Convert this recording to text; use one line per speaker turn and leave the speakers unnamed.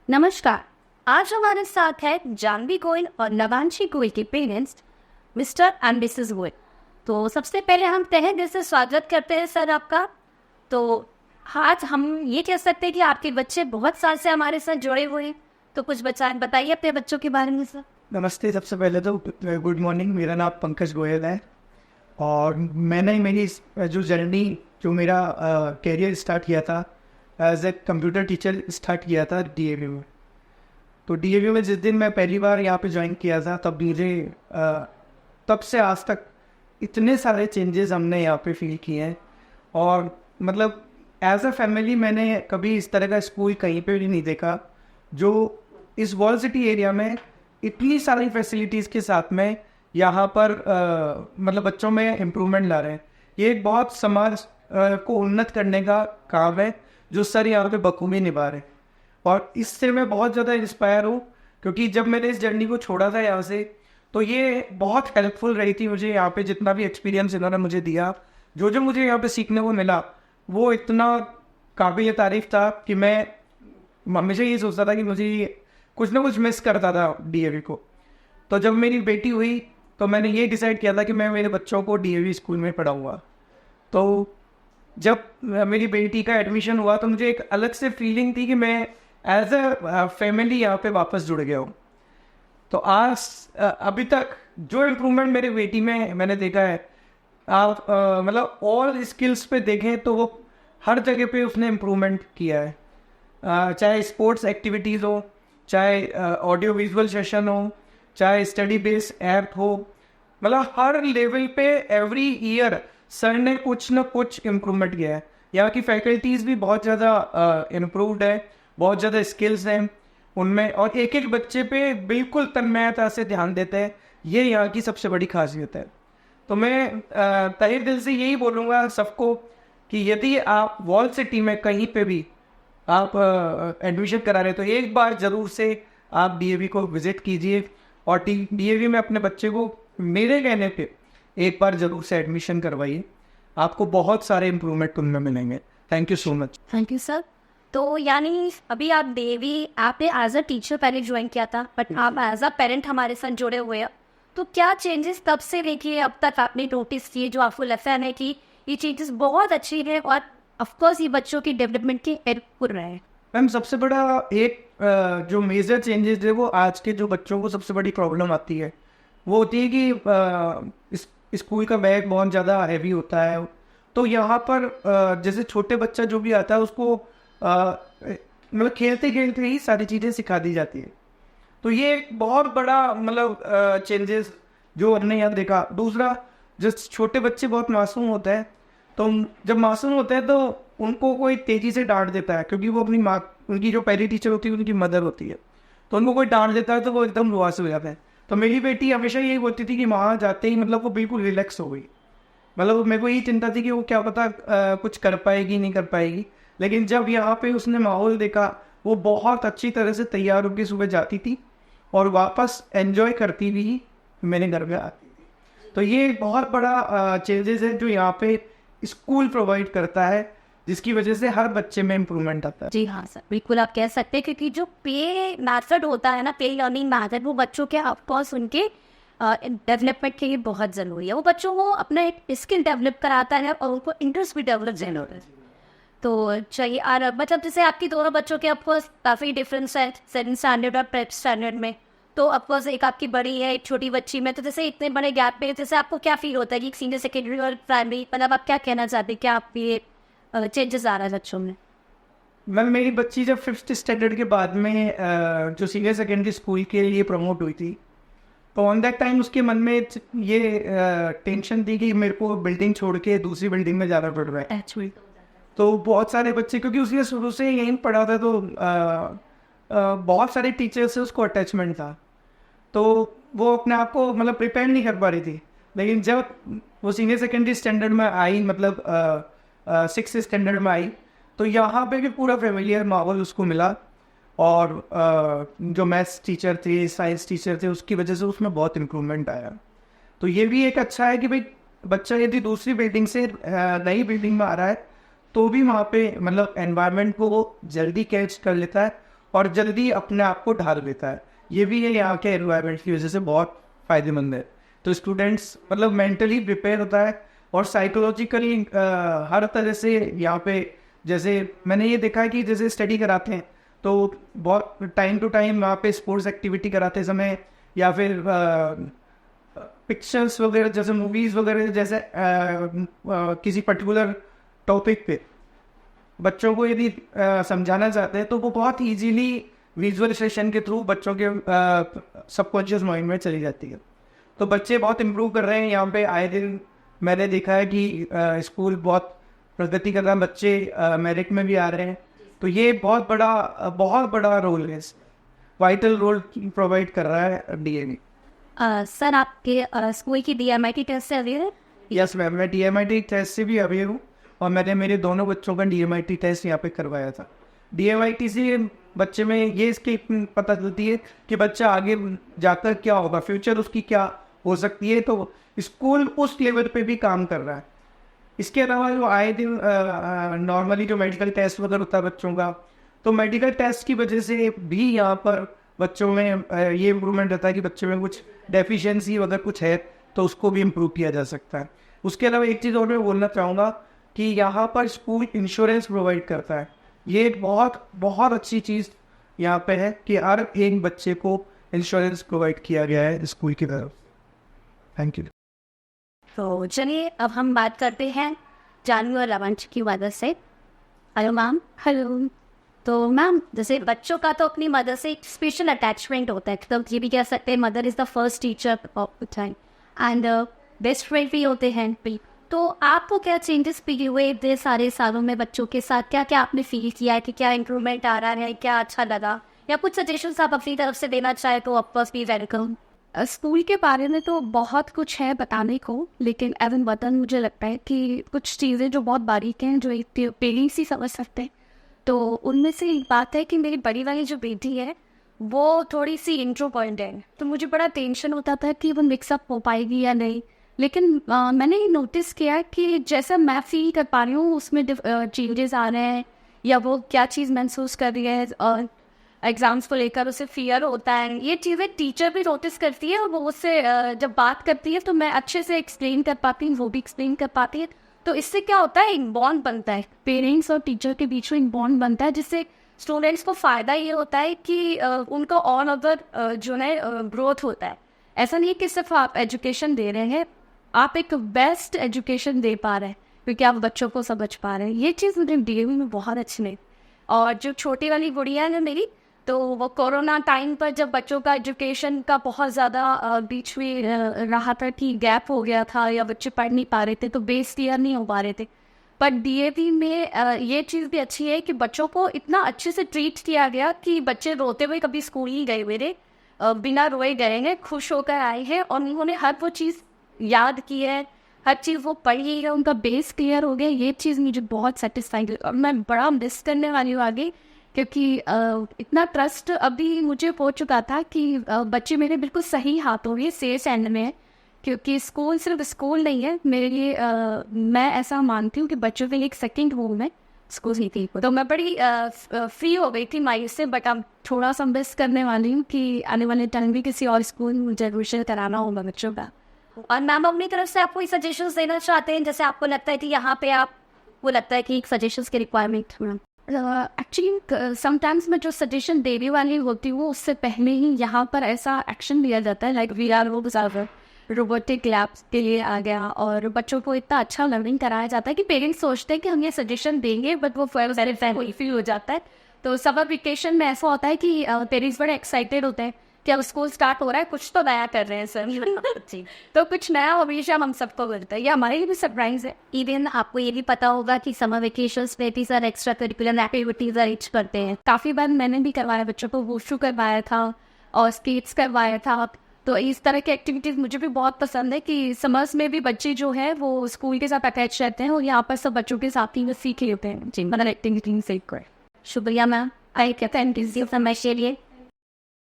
नमस्कार। आज हमारे साथ है जानवी गोयल और नवांशी गोयल के parents mister and Mrs Goyal. तो सबसे पहले हम तहे दिल से स्वागत करते हैं सर आपका। तो आज हम ये कह सकते हैं कि आपके बच्चे बहुत साल से हमारे साथ जुड़े हुए हैं, तो कुछ बताइए अपने बच्चों के बारे में सर।
नमस्ते। सबसे पहले तो गुड मॉर्निंग। मेरा नाम पंकज गोयल है और मैंने मेरी जो जर्नी, जो मेरा कैरियर स्टार्ट किया था as a computer teacher start किया था डीएवी में। तो डीएवी में जिस दिन मैं पहली बार यहाँ पे ज्वाइन किया था तब मुझे तब से आज तक इतने सारे चेंजेस हमने यहाँ पे फील किए हैं। और मतलब एज अ फैमिली मैंने कभी इस तरह का स्कूल कहीं पे भी नहीं देखा जो इस वॉल सिटी एरिया में इतनी सारी फैसिलिटीज़ के साथ में यहाँ पर मतलब बच्चों में इम्प्रूवमेंट ला रहे हैं। ये एक बहुत समाज को उन्नत करने का काम है जो सर यहाँ पे बखूबी निभा रहे हैं। और इससे मैं बहुत ज़्यादा इंस्पायर हूँ क्योंकि जब मैंने इस जर्नी को छोड़ा था यहाँ से तो ये बहुत हेल्पफुल रही थी मुझे। यहाँ पे जितना भी एक्सपीरियंस इन्होंने मुझे दिया, जो मुझे यहाँ पे सीखने को मिला, वो इतना काबिल तारीफ था कि मैं हमेशा ये सोचता था कि मुझे कुछ ना कुछ मिस करता था डीएवी को। तो जब मेरी बेटी हुई तो मैंने ये डिसाइड किया था कि मैं मेरे बच्चों को डीएवी स्कूल में पढ़ाऊँगा। तो जब मेरी बेटी का एडमिशन हुआ तो मुझे एक अलग से फीलिंग थी कि मैं एज अ फैमिली यहाँ पे वापस जुड़ गया हूँ। तो आज अभी तक जो इम्प्रूवमेंट मेरी बेटी में मैंने देखा है, आप मतलब ऑल स्किल्स पे देखें तो वो हर जगह पे उसने इम्प्रूवमेंट किया है। चाहे स्पोर्ट्स एक्टिविटीज़ हो, चाहे ऑडियो विजुअल सेशन हो, चाहे स्टडी बेस्ड ऐप हो, मतलब हर लेवल पे एवरी ईयर सर ने कुछ ना कुछ इम्प्रूवमेंट किया है। यहाँ की फैकल्टीज़ भी बहुत ज़्यादा इम्प्रूव्ड है, बहुत ज़्यादा स्किल्स हैं उनमें, और एक एक बच्चे पे बिल्कुल तन्मयता से ध्यान देते हैं। ये यहाँ की सबसे बड़ी खासियत है। तो मैं तहे दिल से यही बोलूँगा सबको कि यदि आप वॉल सिटी में कहीं पे भी आप एडमिशन करा रहे हैं तो एक बार ज़रूर से आप डीएवी को विज़िट कीजिए और डीएवी में अपने बच्चे को मेरे कहने पे एक बार ज़रूर से एडमिशन करवाइए। आपको बहुत सारे इम्प्रूवमेंट उनमें मिलेंगे। Thank you so much.
Thank you sir. तो यानी अभी आप देवी आपने एज अ टीचर पहले ज्वाइन किया था, बट आप एज अ पेरेंट हमारे साथ जुड़े हुए हैं। तो क्या चेंजेस तब से लेके अब तक आपने नोटिस किए जो आपको लगता है कि ये चेंजेस बहुत अच्छी है और ऑफकोर्स ये बच्चों की डेवलपमेंट की हेल्प कर रहे हैं?
मैम सबसे बड़ा एक जो मेजर चेंजेस है वो आज के जो बच्चों को सबसे बड़ी प्रॉब्लम आती है वो होती है कि स्कूल का बैग बहुत ज़्यादा हैवी होता है। तो यहाँ पर जैसे छोटे बच्चा जो भी आता है उसको मतलब खेलते खेलते ही सारी चीज़ें सिखा दी जाती है। तो ये एक बहुत बड़ा मतलब चेंजेस जो हमने यहाँ देखा। दूसरा, जब छोटे बच्चे बहुत मासूम होते हैं तो जब मासूम होते हैं तो उनको कोई तेज़ी से डांट देता है क्योंकि वो अपनी माँ, उनकी जो पहली टीचर होती है उनकी मदर होती है, तो उनको कोई डांट देता है तो वो एकदम रुआस हो जाता है। तो मेरी बेटी हमेशा यही बोलती थी कि वहाँ जाते ही मतलब वो बिल्कुल रिलैक्स हो गई। मतलब मेरे को यही चिंता थी कि वो क्या पता कुछ कर पाएगी नहीं कर पाएगी, लेकिन जब यहाँ पे उसने माहौल देखा वो बहुत अच्छी तरह से तैयार होकर सुबह जाती थी और वापस एंजॉय करती भी मेरे घर में आती थी। तो ये एक बहुत बड़ा चेंजेस है जो यहाँ पे स्कूल प्रोवाइड करता है, जिसकी वजह से हर बच्चे में इम्प्रूवमेंट आता है।
जी हाँ सर, बिल्कुल आप कह सकते हैं क्योंकि जो पे मैथड होता है ना, पे लर्निंग मैथड, वो बच्चों के ऑफकोर्स उनके डेवलपमेंट के लिए बहुत ज़रूरी है। वो बच्चों को अपना एक स्किल डेवलप कराता है और उनको इंटरेस्ट भी डेवलप जरूर है। तो चाहिए और मतलब जैसे आपकी दोनों बच्चों के ऑफकोर्स काफ़ी डिफरेंस है सेकंड स्टैंडर्ड और प्रेप स्टैंडर्ड में। तो ऑफकोर्स एक आपकी बड़ी है एक छोटी बच्ची में, तो जैसे इतने बड़े गैप पे जैसे आपको क्या फील होता है कि सीनियर सेकेंडरी और प्राइमरी, मतलब आप क्या कहना चाहते हैं, क्या आप ये चेंजेस आ रहा है बच्चों में?
मैम मेरी बच्ची जब 5th स्टैंडर्ड के बाद में जो सीनियर सेकेंडरी स्कूल के लिए प्रमोट हुई थी तो ऑन दैट टाइम उसके मन में ये टेंशन थी कि मेरे को बिल्डिंग छोड़ के दूसरी बिल्डिंग में जाना पड़ रहा है। तो बहुत सारे बच्चे, क्योंकि उसने शुरू से यहीं पढ़ा था, तो बहुत सारे टीचर से उसको अटैचमेंट था, तो वो अपने आप को मतलब प्रिपेयर नहीं कर पा रही थी। लेकिन जब वो सीनियर सेकेंडरी स्टैंडर्ड में आई, मतलब 6th स्टैंडर्ड में आई, तो यहाँ पे भी पूरा फेमिलियर माहौल उसको मिला। और जो मैथ्स टीचर थे, साइंस टीचर थे, उसकी वजह से उसमें बहुत इम्प्रूवमेंट आया। तो ये भी एक अच्छा है कि भाई बच्चा यदि दूसरी बिल्डिंग से नई बिल्डिंग में आ रहा है तो भी वहाँ पे मतलब एनवायरनमेंट को वो जल्दी कैच कर लेता है और जल्दी अपने आप को ढाल देता है। ये भी है यहाँ के एनवायरनमेंट की वजह से बहुत फ़ायदेमंद है। तो स्टूडेंट्स मतलब मेंटली प्रिपेयर होता है और साइकोलॉजिकली हर तरह से यहाँ पे, जैसे मैंने ये देखा है कि जैसे स्टडी कराते हैं तो बहुत टाइम टू टाइम वहाँ पे स्पोर्ट्स एक्टिविटी कराते समय या फिर पिक्चर्स वगैरह जैसे मूवीज़ वगैरह जैसे किसी पर्टिकुलर टॉपिक पे बच्चों को यदि समझाना चाहते हैं तो वो बहुत इजीली विजुअलाइजेशन के थ्रू बच्चों के सबकॉन्शियस माइंड में चली जाती है। तो बच्चे बहुत इम्प्रूव कर रहे हैं यहाँ पे। आए दिन मैंने देखा है कि स्कूल बहुत प्रगति कर रहा है, बच्चे मेरिट में भी आ रहे हैं। तो ये बहुत बड़ा रोल है, वाइटल रोल प्रोवाइड कर रहा है डीएवी।
सर आपके स्कूल की DMIT टेस्ट से अवेयर है?
यस मैम, मैं DMIT टेस्ट से भी अवेयर हूँ और मैंने मेरे दोनों बच्चों का DMIT टेस्ट यहाँ पे करवाया था। DMIT से बच्चे में ये इसकी पता चलती है कि बच्चा आगे जाकर क्या होगा, फ्यूचर उसकी क्या हो सकती है। तो स्कूल उस लेवल पे भी काम कर रहा है। इसके अलावा जो आए दिन नॉर्मली जो मेडिकल टेस्ट वगैरह होता है बच्चों का, तो मेडिकल टेस्ट की वजह से भी यहाँ पर बच्चों में ये इम्प्रूवमेंट रहता है कि बच्चों में कुछ डेफिशिएंसी अगर कुछ है तो उसको भी इम्प्रूव किया जा सकता है। उसके अलावा एक चीज़ और मैं बोलना चाहूँगा कि यहाँ पर स्कूल इंश्योरेंस प्रोवाइड करता है। ये एक बहुत अच्छी चीज़ यहाँ पे है कि हर एक बच्चे को इंश्योरेंस प्रोवाइड किया गया है स्कूल की तरफ। Thank you.
तो चलिए अब हम बात करते हैं जानवी और लवंश की मदद से। Hello ma'am. हेलो। तो मैम जैसे बच्चों का तो अपनी मदर से एक स्पेशल अटैचमेंट होता है, तो ये भी कह सकते हैं mother is the first teacher of the time and best friend भी होते हैं। तो आपको क्या चेंजेस फील हुए इतने सारे सालों में बच्चों के साथ? क्या क्या आपने फील किया है कि क्या इम्प्रूवमेंट आ रहा है, क्या अच्छा लगा, या कुछ सजेशंस आप अपनी तरफ से देना चाहे तो ऑफकोर्स बी वेलकम।
स्कूल के बारे में तो बहुत कुछ है बताने को, लेकिन एज एन वतन मुझे लगता है कि कुछ चीज़ें जो बहुत बारीक हैं जो एक पेरेंट्स ही समझ सकते हैं। तो उनमें से एक बात है कि मेरी बड़ी वाली जो बेटी है वो थोड़ी सी इंट्रोवर्ट है, तो मुझे बड़ा टेंशन होता था कि वो मिक्सअप हो पाएगी या नहीं। लेकिन मैंने ये नोटिस किया कि जैसा मैं फील कर पा रही हूँ उसमें चेंजेस आ रहे हैं, या वो क्या चीज़ महसूस कर रही है और एग्ज़ाम्स को लेकर उसे फियर होता है, ये चीज़ें टीचर भी नोटिस करती है और वो उससे जब बात करती है तो मैं अच्छे से एक्सप्लेन कर पाती हूँ, वो भी एक्सप्लेन कर पाती है। तो इससे क्या होता है, एक बॉन्ड बनता है पेरेंट्स और टीचर के बीच में, एक बॉन्ड बनता है जिससे स्टूडेंट्स को फ़ायदा ये होता है कि उनका ऑल ओवर जो है ग्रोथ होता है। ऐसा नहीं कि सिर्फ आप एजुकेशन दे रहे हैं, आप एक बेस्ट एजुकेशन दे पा रहे हैं क्योंकि आप बच्चों को समझ पा रहे हैं। ये चीज़ मुझे डीएवी में बहुत अच्छी लगी। और जो छोटी वाली गुड़िया है मेरी, तो वो कोरोना टाइम पर जब बच्चों का एजुकेशन का बहुत ज़्यादा बीच में रहा था कि गैप हो गया था या बच्चे पढ़ नहीं पा रहे थे, तो बेस क्लियर नहीं हो पा रहे थे। पर डीएवी में ये चीज़ भी अच्छी है कि बच्चों को इतना अच्छे से ट्रीट किया गया कि बच्चे रोते हुए कभी स्कूल नहीं गए, मेरे बिना रोए गए हैं, खुश होकर आए हैं और उन्होंने हर वो चीज़ याद की है, हर चीज़ वो पढ़ी है, उनका बेस क्लियर हो गया। ये चीज़ मुझे बहुत सेटिस्फाइड है और मैं बड़ा मिस करने वाली हूँ आगे, क्योंकि इतना ट्रस्ट अभी मुझे हो चुका था कि बच्चे मेरे बिल्कुल सही हाथों में, सेफ हैंड में है। क्योंकि स्कूल सिर्फ स्कूल नहीं है मेरे लिए, मैं ऐसा मानती हूँ कि बच्चों के लिए एक सेकंड होम है स्कूल ही थी। तो मैं बड़ी फ्री हो गई थी माइंड से, बट अब थोड़ा सा मिस करने वाली हूँ कि आने वाले टाइम भी किसी और स्कूल में मुझे एडमिशन कराना होगा बच्चों का।
और मैम अपनी तरफ से आपको सजेशंस देना चाहते हैं, जैसे आपको लगता है कि यहाँ पे आपको लगता है कि एक सजेशंस की रिक्वायरमेंट मैम?
एक्चुअली समटाइम्स मैं जो सजेशन देने वाली होती हूँ उससे पहले ही यहाँ पर ऐसा एक्शन लिया जाता है, लाइक VR रोबोटिक लैब्स के लिए आ गया और बच्चों को इतना अच्छा लर्निंग कराया जाता है कि पेरेंट्स सोचते हैं कि हम ये सजेशन देंगे, बट वो फुलफिल हो जाता है। तो समर वेकेशन में ऐसा होता है कि पेरेंट्स बड़े एक्साइटेड होते हैं कि अब स्कूल स्टार्ट हो रहा है, कुछ तो नया कर रहे हैं सर। तो कुछ नया हमेशा हम सबको मिलता है, ये हमारे लिए भी सरप्राइज है।
इवन आपको ये भी पता होगा कि समर वेकेशंस में भी sir extra curricular activities arrange करते हैं।
काफ़ी बार मैंने भी करवाया, बच्चों को वुशू करवाया था और स्केट्स करवाया था। तो इस तरह की एक्टिविटीज़ मुझे भी बहुत पसंद है कि समर्स में भी बच्चे जो है वो स्कूल के साथ अटैच रहते हैं और यहाँ पर सब बच्चों के साथ ही में सीख लेते हैं जी, मतलब एक्टिविटी से।
शुक्रिया मैम, आई थैंक यू समय के लिए।